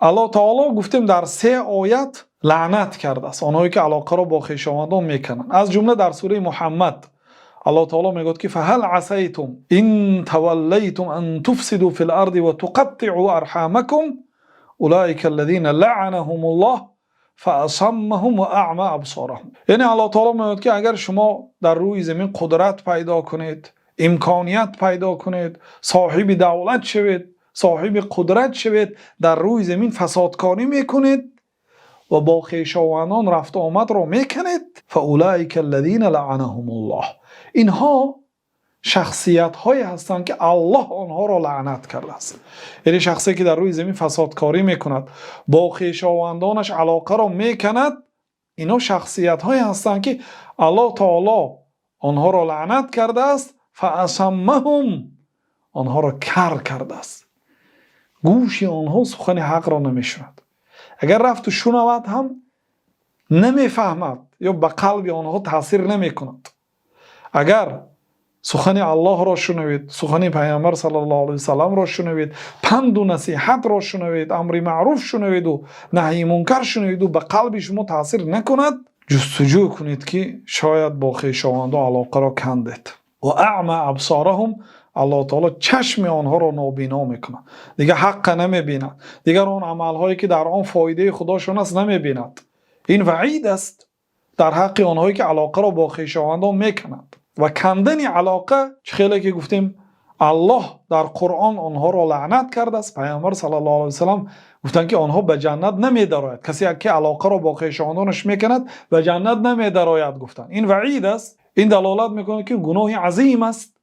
الله تعالی گفتیم در 3 آیت لعنت کرده است آنهایی که علاقه را با خویشاوندان میکنن. از جمله در سوره محمد الله تعالی میگه که فهل عسیتم ان تولیتم ان تفسدوا فی الارض وتقطعوا ارحامکم اولئک الذین لعنهم الله فاصمهم واعمى ابصارهم. یعنی الله تعالی میگه که اگر شما در روی زمین قدرت پیدا کنید، امکانیت پیدا کنید، صاحب دولت شوید، صاحب قدرت شوید، در روی زمین فسادکاری میکنید و با خویشاوندان رفت آمد را میکنید، فاولئک الذین لعنهم الله، اینها شخصیت هایی هستند که الله آنها را لعنت کرده است. یعنی شخصی که در روی زمین فسادکاری میکند، با خویشاوندانش علاقه را میکند، اینا شخصیت هایی هستند که الله تعالی آنها را لعنت کرده است، فاصمهم، آنها را کر کرده است، گوش آنها سخن حق را نمیشنود. اگر رفت و شنود هم نمیفهمد یا به قلب آنها تاثیر نمیکند. اگر سخن الله را شنوید، سخن پیامبر صلی الله علیه و سلم را شنوید، پند و نصیحت را شنوید، امر معروف شنوید و نهی منکر شنوید و به قلب شما تاثیر نکند، جستجو کنید که شاید با خویشاوندان علاقه را کندید. و اعمى ابصارهم، الله تعالی چشم آنها را نابینا میکنه، دیگه حق نمیبیند، دیگر آن عملهایی که در آن فایده خداشون است نمیبیند. این وعید است در حق آنهایی که علاقه را با خویشاوندان میکنند. و کندن علاقه خیلی که گفتیم الله در قرآن آنها را لعنت کرده است، پیامبر صلی الله علیه و سلم گفتن که آنها به جنت نمیدراید، کسی که علاقه را با خویشاوندانش میکند به جنت نمیدراید گفتن. این وعید است، این دلالت میکنه که گناه عظیم است